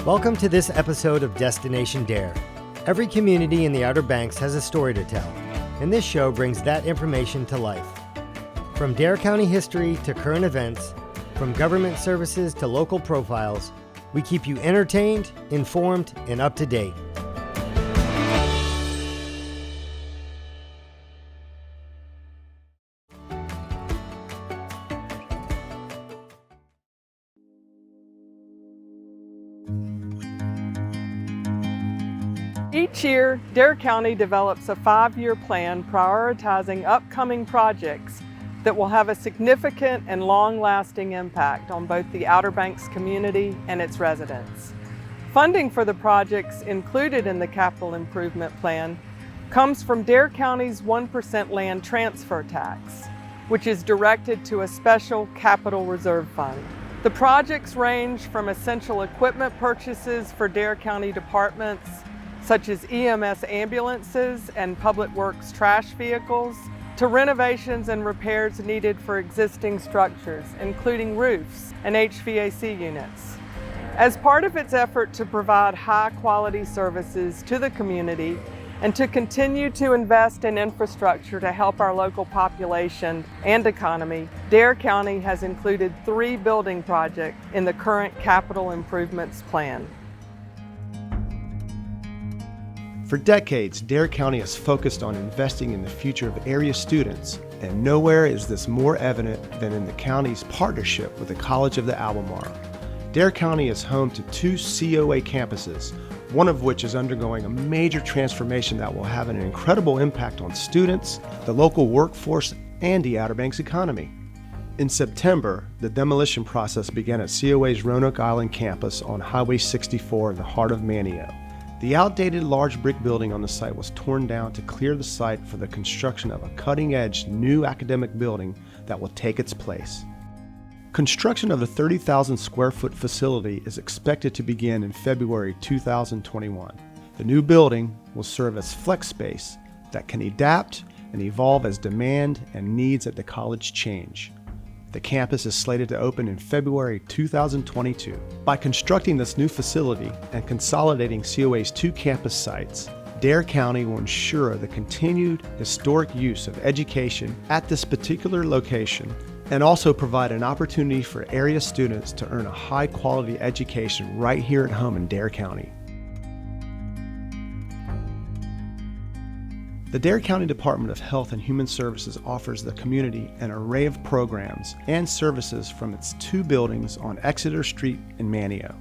Welcome to this episode of Destination Dare. Every community in the Outer Banks has a story to tell, and this show brings that information to life. From Dare County history to current events, from government services to local profiles, we keep you entertained, informed, and up to date. Each year, Dare County develops a 5-year plan prioritizing upcoming projects that will have a significant and long-lasting impact on both the Outer Banks community and its residents. Funding for the projects included in the capital improvement plan comes from Dare County's 1% land transfer tax, which is directed to a special capital reserve fund. The projects range from essential equipment purchases for Dare County departments such as EMS ambulances and Public Works trash vehicles, to renovations and repairs needed for existing structures, including roofs and HVAC units. As part of its effort to provide high-quality services to the community and to continue to invest in infrastructure to help our local population and economy, Dare County has included 3 building projects in the current capital improvements plan. For decades, Dare County has focused on investing in the future of area students, and nowhere is this more evident than in the county's partnership with the College of the Albemarle. Dare County is home to 2 COA campuses, one of which is undergoing a major transformation that will have an incredible impact on students, the local workforce, and the Outer Banks economy. In September, the demolition process began at COA's Roanoke Island campus on Highway 64 in the heart of Manteo. The outdated large brick building on the site was torn down to clear the site for the construction of a cutting-edge new academic building that will take its place. Construction of the 30,000 square foot facility is expected to begin in February 2021. The new building will serve as flex space that can adapt and evolve as demand and needs at the college change. The campus is slated to open in February 2022. By constructing this new facility and consolidating COA's 2 campus sites, Dare County will ensure the continued historic use of education at this particular location and also provide an opportunity for area students to earn a high-quality education right here at home in Dare County. The Dare County Department of Health and Human Services offers the community an array of programs and services from its 2 buildings on Exeter Street in Manteo.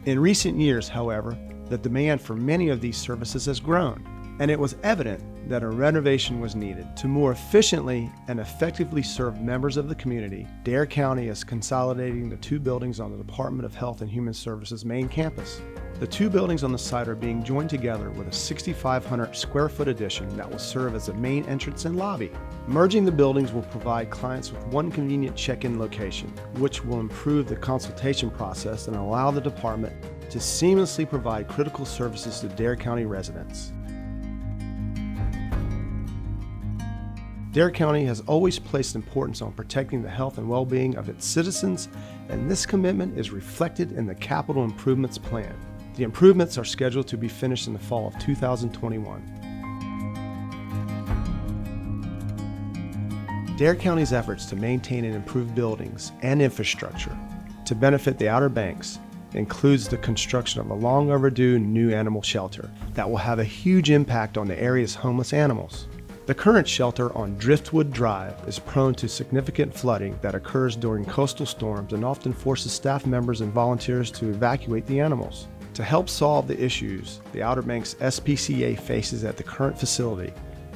In recent years, however, the demand for many of these services has grown, and it was evident that a renovation was needed. To more efficiently and effectively serve members of the community, Dare County is consolidating the 2 buildings on the Department of Health and Human Services main campus. The 2 buildings on the site are being joined together with a 6,500 square foot addition that will serve as the main entrance and lobby. Merging the buildings will provide clients with one convenient check-in location, which will improve the consultation process and allow the department to seamlessly provide critical services to Dare County residents. Dare County has always placed importance on protecting the health and well-being of its citizens, and this commitment is reflected in the Capital Improvements Plan. The improvements are scheduled to be finished in the fall of 2021. Dare County's efforts to maintain and improve buildings and infrastructure to benefit the Outer Banks includes the construction of a long overdue new animal shelter that will have a huge impact on the area's homeless animals. The current shelter on Driftwood Drive is prone to significant flooding that occurs during coastal storms and often forces staff members and volunteers to evacuate the animals. To help solve the issues the Outer Banks SPCA faces at the current facility,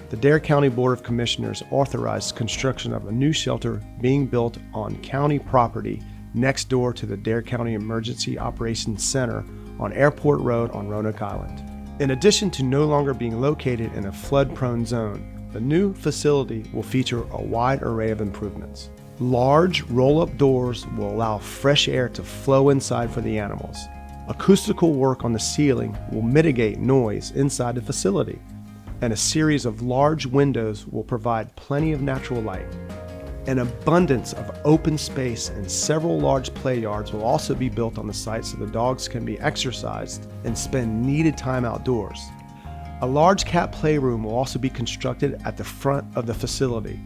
the Dare County Board of Commissioners authorized construction of a new shelter being built on county property next door to the Dare County Emergency Operations Center on Airport Road on Roanoke Island. In addition to no longer being located in a flood-prone zone, the new facility will feature a wide array of improvements. Large roll-up doors will allow fresh air to flow inside for the animals. Acoustical work on the ceiling will mitigate noise inside the facility, and a series of large windows will provide plenty of natural light. An abundance of open space and several large play yards will also be built on the site so the dogs can be exercised and spend needed time outdoors. A large cat playroom will also be constructed at the front of the facility,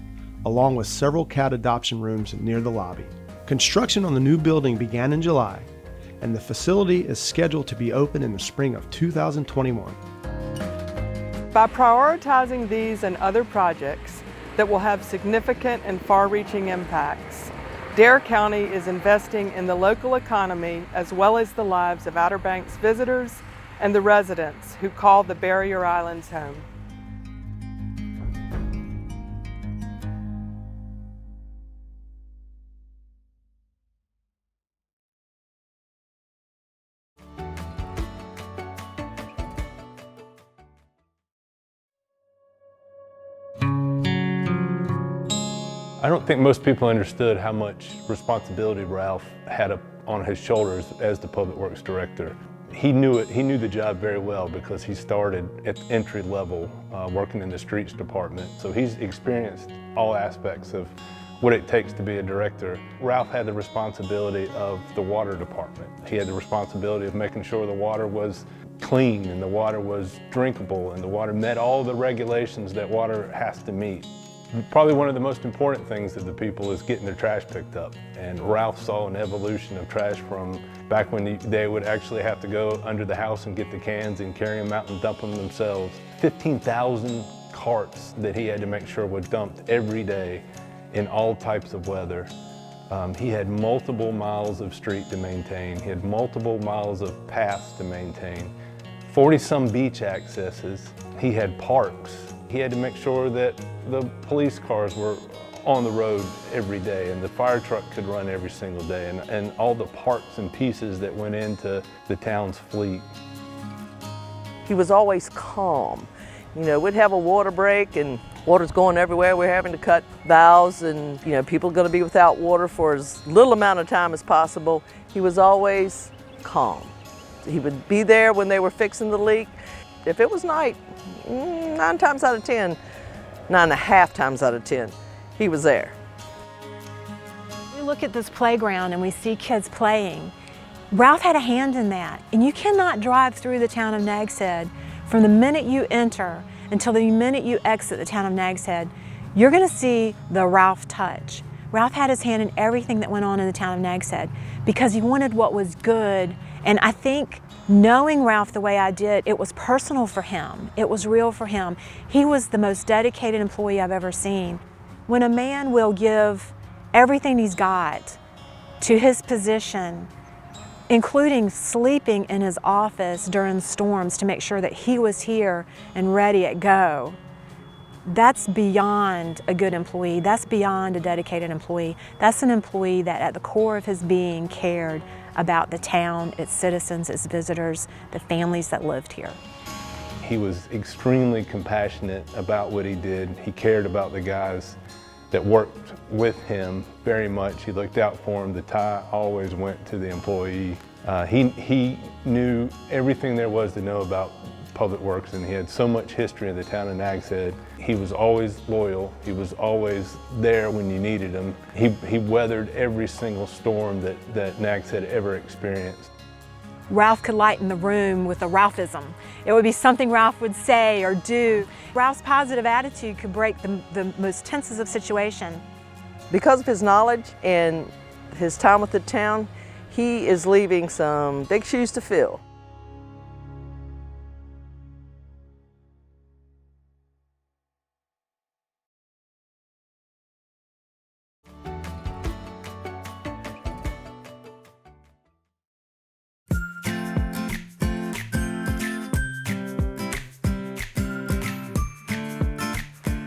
along with several cat adoption rooms near the lobby. Construction on the new building began in July, and the facility is scheduled to be open in the spring of 2021. By prioritizing these and other projects that will have significant and far-reaching impacts, Dare County is investing in the local economy as well as the lives of Outer Banks visitors and the residents who call the Barrier Islands home. I don't think most people understood how much responsibility Ralph had on his shoulders as the Public Works Director. He knew it. He knew the job very well because he started at entry level working in the streets department. So he's experienced all aspects of what it takes to be a director. Ralph had the responsibility of the water department. He had the responsibility of making sure the water was clean and the water was drinkable and the water met all the regulations that water has to meet. Probably one of the most important things to the people is getting their trash picked up. And Ralph saw an evolution of trash from back when they would actually have to go under the house and get the cans and carry them out and dump them themselves. 15,000 carts that he had to make sure were dumped every day in all types of weather. He had multiple miles of street to maintain. He had multiple miles of paths to maintain. 40-some beach accesses. He had parks. He had to make sure that the police cars were on the road every day and the fire truck could run every single day and all the parts and pieces that went into the town's fleet. He was always calm. You know, we'd have a water break and water's going everywhere. We're having to cut valves and, you know, people are going to be without water for as little amount of time as possible. He was always calm. He would be there when they were fixing the leak. If it was night, 9 times out of 10, 9.5 times out of 10, he was there. We look at this playground and we see kids playing. Ralph had a hand in that, and you cannot drive through the town of Nags Head from the minute you enter until the minute you exit the town of Nags Head. You're going to see the Ralph touch. Ralph had his hand in everything that went on in the town of Nags Head because he wanted what was good, and I think knowing Ralph the way I did, it was personal for him. It was real for him. He was the most dedicated employee I've ever seen. When a man will give everything he's got to his position, including sleeping in his office during storms to make sure that he was here and ready at go, that's beyond a good employee. That's beyond a dedicated employee. That's an employee that at the core of his being cared about the town, its citizens, its visitors, the families that lived here. He was extremely compassionate about what he did. He cared about the guys that worked with him very much. He looked out for them. The tie always went to the employee. He knew everything there was to know about Public Works, and he had so much history in the town of Nags Head. He was always loyal. He was always there when you needed him. He weathered every single storm that Nags Head ever experienced. Ralph could lighten the room with a Ralphism. It would be something Ralph would say or do. Ralph's positive attitude could break the most tenses of situation. Because of his knowledge and his time with the town, he is leaving some big shoes to fill.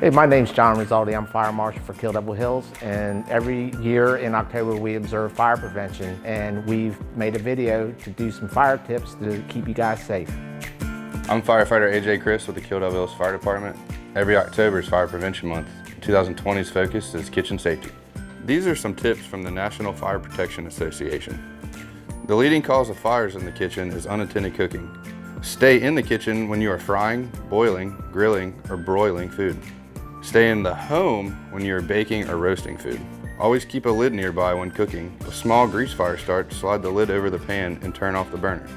Hey, my name's John Rizaldi. I'm Fire Marshal for Kill Devil Hills, and every year in October we observe fire prevention, and we've made a video to do some fire tips to keep you guys safe. I'm firefighter AJ Chris with the Kill Devil Hills Fire Department. Every October is Fire Prevention Month. 2020's focus is kitchen safety. These are some tips from the National Fire Protection Association. The leading cause of fires in the kitchen is unattended cooking. Stay in the kitchen when you are frying, boiling, grilling, or broiling food. Stay in the home when you're baking or roasting food. Always keep a lid nearby when cooking. With small grease fire starts, slide the lid over the pan and turn off the burner.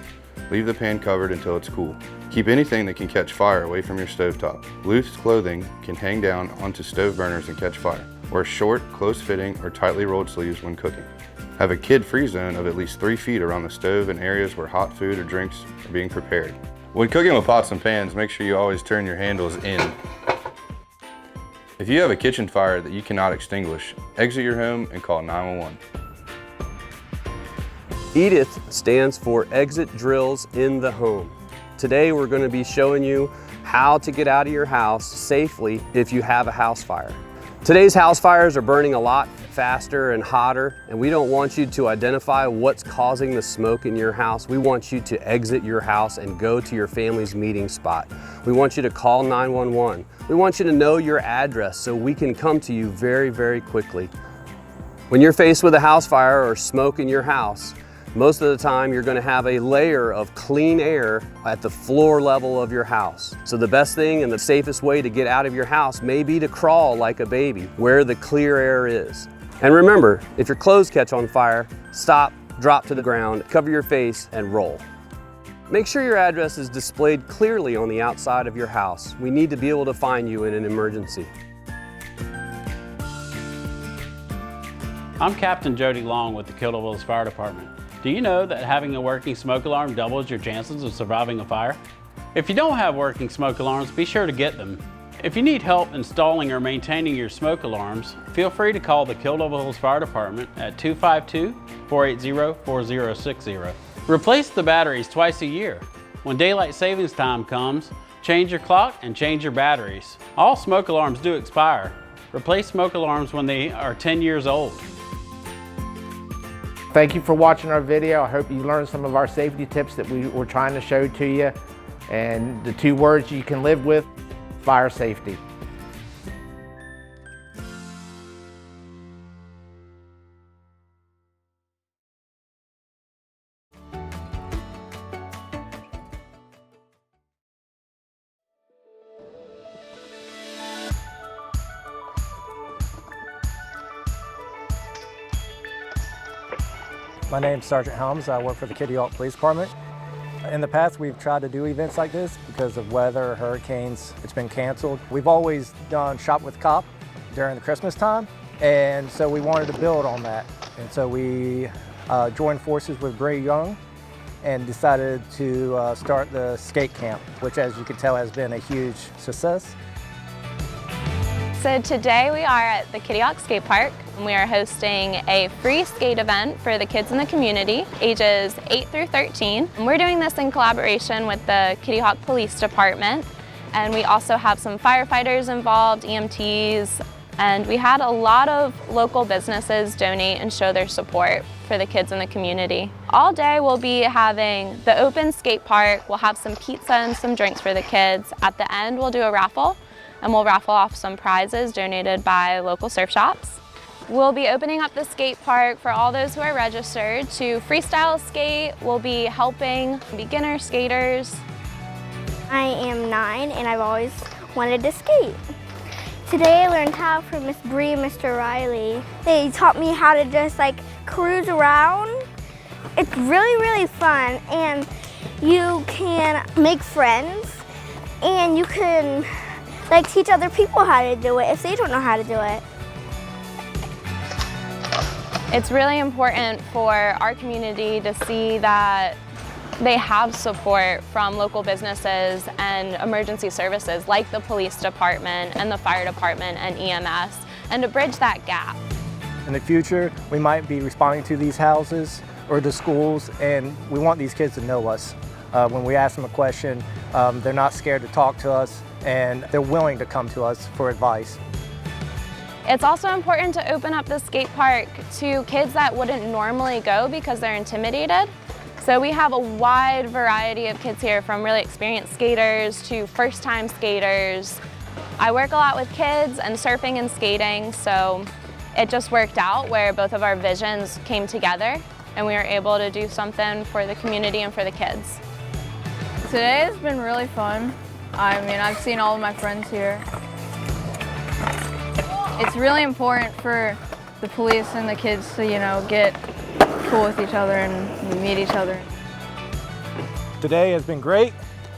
Leave the pan covered until it's cool. Keep anything that can catch fire away from your stovetop. Loose clothing can hang down onto stove burners and catch fire. Wear short, close-fitting, or tightly rolled sleeves when cooking. Have a kid-free zone of at least 3 feet around the stove and areas where hot food or drinks are being prepared. When cooking with pots and pans, make sure you always turn your handles in. If you have a kitchen fire that you cannot extinguish, exit your home and call 911. EDITH stands for Exit Drills in the Home. Today we're going to be showing you how to get out of your house safely if you have a house fire. Today's house fires are burning a lot faster and hotter, and we don't want you to identify what's causing the smoke in your house. We want you to exit your house and go to your family's meeting spot. We want you to call 911. We want you to know your address so we can come to you very, very quickly. When you're faced with a house fire or smoke in your house, most of the time you're going to have a layer of clean air at the floor level of your house. So the best thing and the safest way to get out of your house may be to crawl like a baby where the clear air is. And remember, if your clothes catch on fire, stop, drop to the ground, cover your face, and roll. Make sure your address is displayed clearly on the outside of your house. We need to be able to find you in an emergency. I'm Captain Jody Long with the Kildare Hills Fire Department. Do you know that having a working smoke alarm doubles your chances of surviving a fire? If you don't have working smoke alarms, be sure to get them. If you need help installing or maintaining your smoke alarms, feel free to call the Kildare Hills Fire Department at 252-480-4060. Replace the batteries twice a year. When daylight savings time comes, change your clock and change your batteries. All smoke alarms do expire. Replace smoke alarms when they are 10 years old. Thank you for watching our video. I hope you learned some of our safety tips that we were trying to show to you. And the 2 words you can live with, fire safety. My name's Sergeant Helms. I work for the Kitty Hawk Police Department. In the past, we've tried to do events like this because of weather, hurricanes. It's been canceled. We've always done Shop with Cop during the Christmas time, and so we wanted to build on that. And so we joined forces with Bray Young and decided to start the skate camp, which, as you can tell, has been a huge success. So today we are at the Kitty Hawk Skate Park. We are hosting a free skate event for the kids in the community, ages 8 through 13. And we're doing this in collaboration with the Kitty Hawk Police Department. And we also have some firefighters involved, EMTs, and we had a lot of local businesses donate and show their support for the kids in the community. All day we'll be having the open skate park. We'll have some pizza and some drinks for the kids. At the end we'll do a raffle, and we'll raffle off some prizes donated by local surf shops. We'll be opening up the skate park for all those who are registered to freestyle skate. We'll be helping beginner skaters. I am 9 and I've always wanted to skate. Today I learned how from Miss Bree and Mr. Riley. They taught me how to just cruise around. It's really, really fun, and you can make friends, and you can teach other people how to do it if they don't know how to do it. It's really important for our community to see that they have support from local businesses and emergency services like the police department and the fire department and EMS, and to bridge that gap. In the future, we might be responding to these houses or the schools, and we want these kids to know us. When we ask them a question, they're not scared to talk to us, and they're willing to come to us for advice. It's also important to open up the skate park to kids that wouldn't normally go because they're intimidated. So we have a wide variety of kids here, from really experienced skaters to first-time skaters. I work a lot with kids and surfing and skating, so it just worked out where both of our visions came together and we were able to do something for the community and for the kids. Today has been really fun. I mean, I've seen all of my friends here. It's really important for the police and the kids to, you know, get cool with each other and meet each other. Today has been great.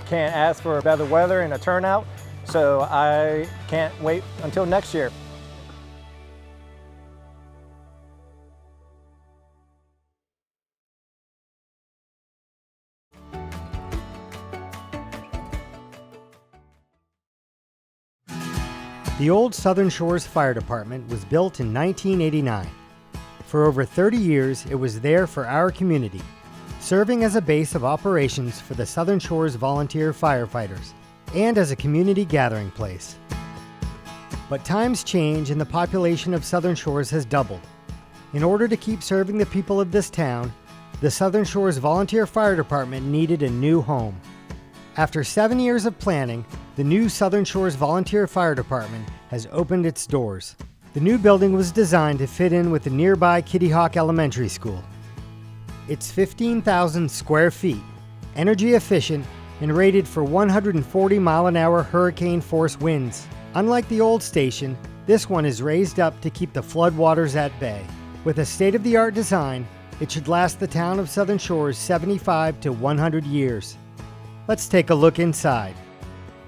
Can't ask for better weather and a turnout, so I can't wait until next year. The old Southern Shores Fire Department was built in 1989. For over 30 years, it was there for our community, serving as a base of operations for the Southern Shores volunteer firefighters and as a community gathering place. But times change and the population of Southern Shores has doubled. In order to keep serving the people of this town, the Southern Shores Volunteer Fire Department needed a new home. After 7 years of planning, the new Southern Shores Volunteer Fire Department has opened its doors. The new building was designed to fit in with the nearby Kitty Hawk Elementary School. It's 15,000 square feet, energy efficient, and rated for 140-mile-an-hour hurricane force winds. Unlike the old station, this one is raised up to keep the floodwaters at bay. With a state-of-the-art design, it should last the town of Southern Shores 75 to 100 years. Let's take a look inside.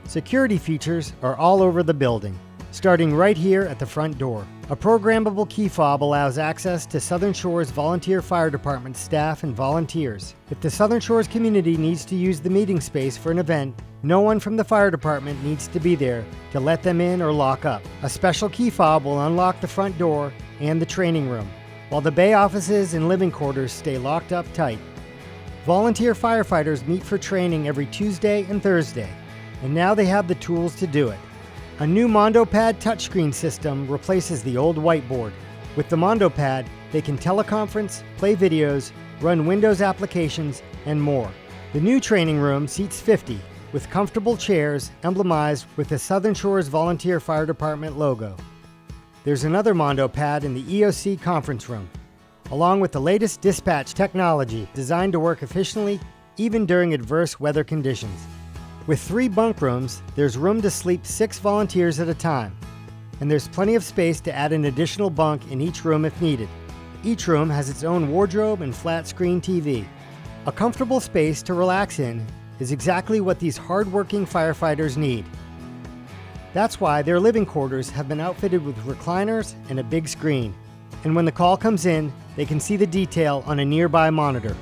Security features are all over the building, starting right here at the front door. A programmable key fob allows access to Southern Shores Volunteer Fire Department staff and volunteers. If the Southern Shores community needs to use the meeting space for an event, no one from the fire department needs to be there to let them in or lock up. A special key fob will unlock the front door and the training room, while the bay offices and living quarters stay locked up tight. Volunteer firefighters meet for training every Tuesday and Thursday, and now they have the tools to do it. A new MondoPad touchscreen system replaces the old whiteboard. With the MondoPad, they can teleconference, play videos, run Windows applications, and more. The new training room seats 50, with comfortable chairs emblemized with the Southern Shores Volunteer Fire Department logo. There's another MondoPad in the EOC conference room, along with the latest dispatch technology designed to work efficiently even during adverse weather conditions. With 3 bunk rooms, there's room to sleep 6 volunteers at a time, and there's plenty of space to add an additional bunk in each room if needed. Each room has its own wardrobe and flat-screen TV. A comfortable space to relax in is exactly what these hard-working firefighters need. That's why their living quarters have been outfitted with recliners and a big screen, and when the call comes in, they can see the detail on a nearby monitor.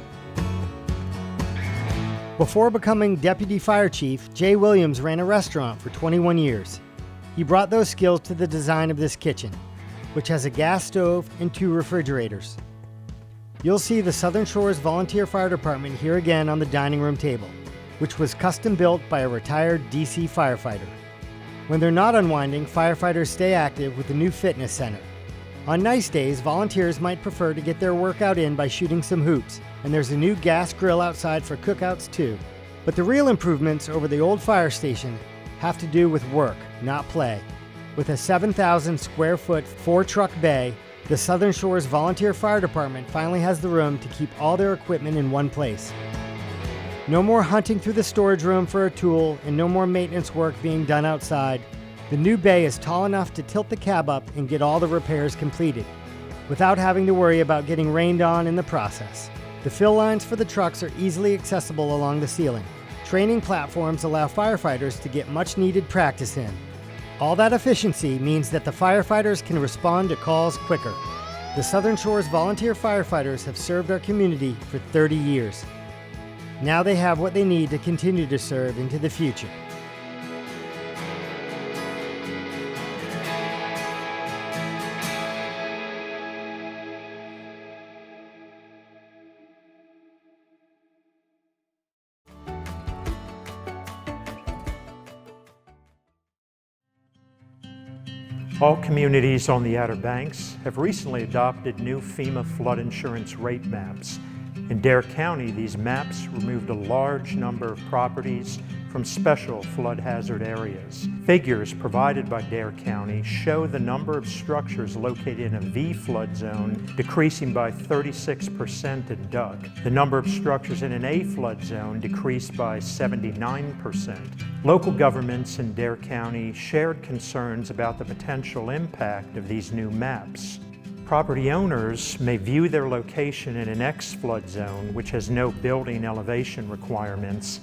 Before becoming Deputy Fire Chief, Jay Williams ran a restaurant for 21 years. He brought those skills to the design of this kitchen, which has a gas stove and 2 refrigerators. You'll see the Southern Shores Volunteer Fire Department here again on the dining room table, which was custom built by a retired DC firefighter. When they're not unwinding, firefighters stay active with the new fitness center. On nice days, volunteers might prefer to get their workout in by shooting some hoops, and there's a new gas grill outside for cookouts too. But the real improvements over the old fire station have to do with work, not play. With a 7,000 square foot 4-truck bay, the Southern Shores Volunteer Fire Department finally has the room to keep all their equipment in one place. No more hunting through the storage room for a tool, and no more maintenance work being done outside. The new bay is tall enough to tilt the cab up and get all the repairs completed, without having to worry about getting rained on in the process. The fill lines for the trucks are easily accessible along the ceiling. Training platforms allow firefighters to get much needed practice in. All that efficiency means that the firefighters can respond to calls quicker. The Southern Shores Volunteer Firefighters have served our community for 30 years. Now they have what they need to continue to serve into the future. All communities on the Outer Banks have recently adopted new FEMA flood insurance rate maps. In Dare County, these maps removed a large number of properties from special flood hazard areas. Figures provided by Dare County show the number of structures located in a V flood zone decreasing by 36% in Duck. The number of structures in an A flood zone decreased by 79%. Local governments in Dare County shared concerns about the potential impact of these new maps. Property owners may view their location in an X flood zone, which has no building elevation requirements,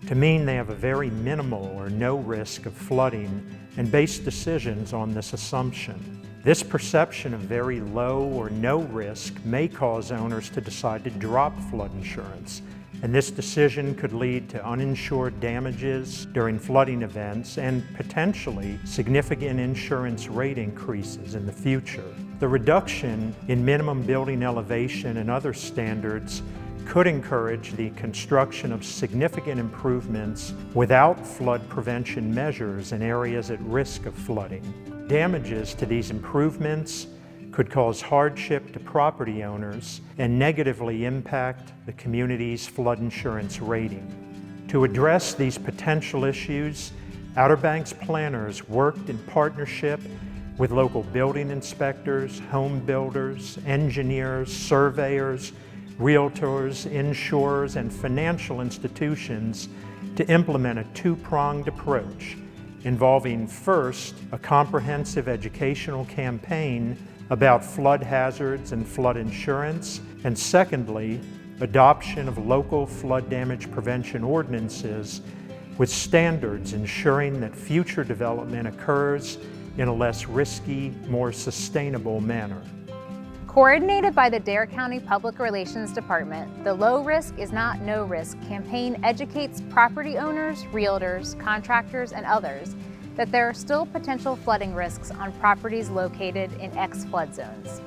to mean they have a very minimal or no risk of flooding and base decisions on this assumption. This perception of very low or no risk may cause owners to decide to drop flood insurance, and this decision could lead to uninsured damages during flooding events and potentially significant insurance rate increases in the future. The reduction in minimum building elevation and other standards could encourage the construction of significant improvements without flood prevention measures in areas at risk of flooding. Damages to these improvements could cause hardship to property owners and negatively impact the community's flood insurance rating. To address these potential issues, Outer Banks planners worked in partnership with local building inspectors, home builders, engineers, surveyors, realtors, insurers, and financial institutions to implement a two-pronged approach involving first a comprehensive educational campaign about flood hazards and flood insurance, and secondly, adoption of local flood damage prevention ordinances with standards ensuring that future development occurs in a less risky, more sustainable manner. Coordinated by the Dare County Public Relations Department, the Low Risk is Not No Risk campaign educates property owners, realtors, contractors, and others that there are still potential flooding risks on properties located in X flood zones.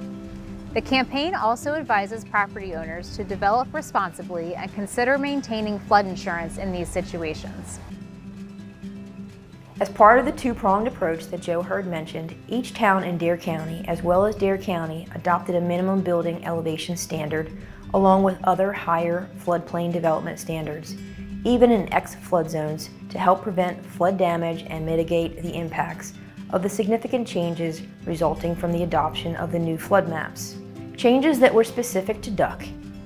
The campaign also advises property owners to develop responsibly and consider maintaining flood insurance in these situations. As part of the two-pronged approach that Joe Hurd mentioned, each town in Dare County, as well as Dare County, adopted a minimum building elevation standard along with other higher floodplain development standards, even in X flood zones, to help prevent flood damage and mitigate the impacts of the significant changes resulting from the adoption of the new flood maps. Changes that were specific to Duck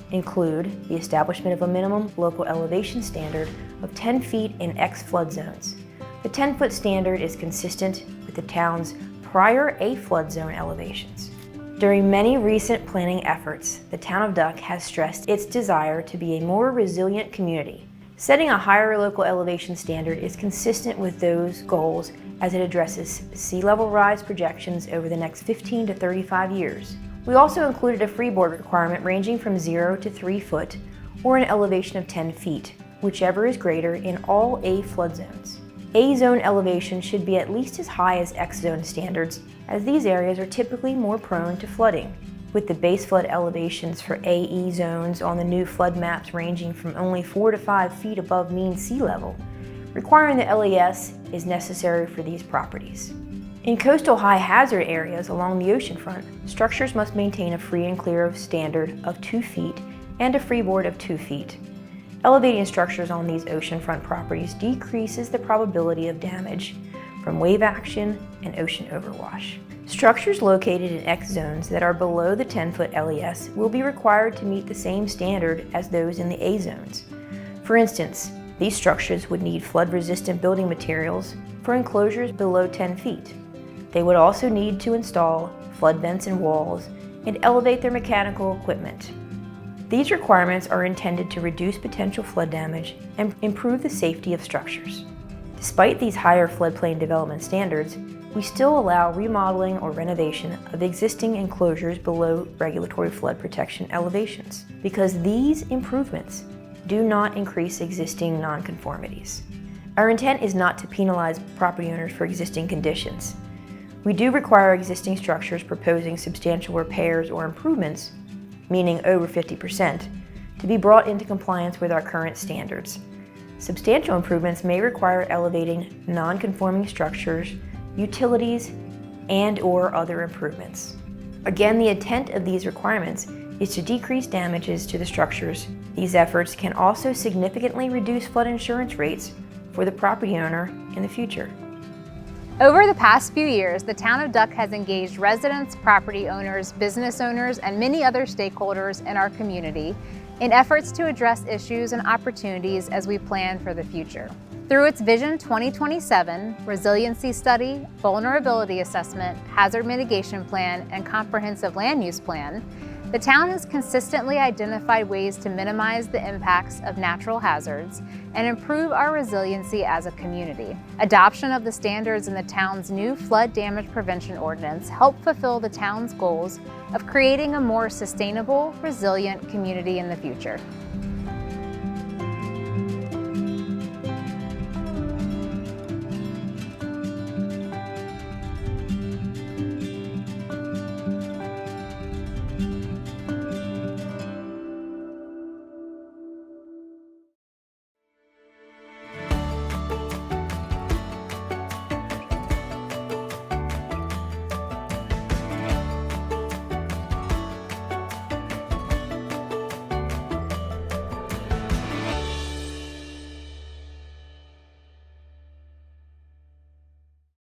include the establishment of a minimum local elevation standard of 10 feet in X flood zones. The 10-foot standard is consistent with the town's prior A flood zone elevations. During many recent planning efforts, the town of Duck has stressed its desire to be a more resilient community. Setting a higher local elevation standard is consistent with those goals as it addresses sea level rise projections over the next 15 to 35 years. We also included a freeboard requirement ranging from 0 to 3 foot or an elevation of 10 feet, whichever is greater in all A flood zones. A zone elevation should be at least as high as X zone standards, as these areas are typically more prone to flooding, with the base flood elevations for AE zones on the new flood maps ranging from only 4 to 5 feet above mean sea level. Requiring the LES is necessary for these properties. In coastal high hazard areas along the oceanfront, structures must maintain a free and clear standard of 2 feet and a freeboard of 2 feet. Elevating structures on these oceanfront properties decreases the probability of damage from wave action and ocean overwash. Structures located in X zones that are below the 10-foot LES will be required to meet the same standard as those in the A zones. For instance, these structures would need flood-resistant building materials for enclosures below 10 feet. They would also need to install flood vents in walls and elevate their mechanical equipment. These requirements are intended to reduce potential flood damage and improve the safety of structures. Despite these higher floodplain development standards, we still allow remodeling or renovation of existing enclosures below regulatory flood protection elevations, because these improvements do not increase existing nonconformities. Our intent is not to penalize property owners for existing conditions. We do require existing structures proposing substantial repairs or improvements, meaning over 50%, to be brought into compliance with our current standards. Substantial improvements may require elevating non-conforming structures, utilities, and/or other improvements. Again, the intent of these requirements is to decrease damages to the structures. These efforts can also significantly reduce flood insurance rates for the property owner in the future. Over the past few years, the town of Duck has engaged residents, property owners, business owners, and many other stakeholders in our community in efforts to address issues and opportunities as we plan for the future. Through its Vision 2027, Resiliency Study, Vulnerability Assessment, Hazard Mitigation Plan, and Comprehensive Land Use Plan, the town has consistently identified ways to minimize the impacts of natural hazards and improve our resiliency as a community. Adoption of the standards in the town's new flood damage prevention ordinance help fulfill the town's goals of creating a more sustainable, resilient community in the future.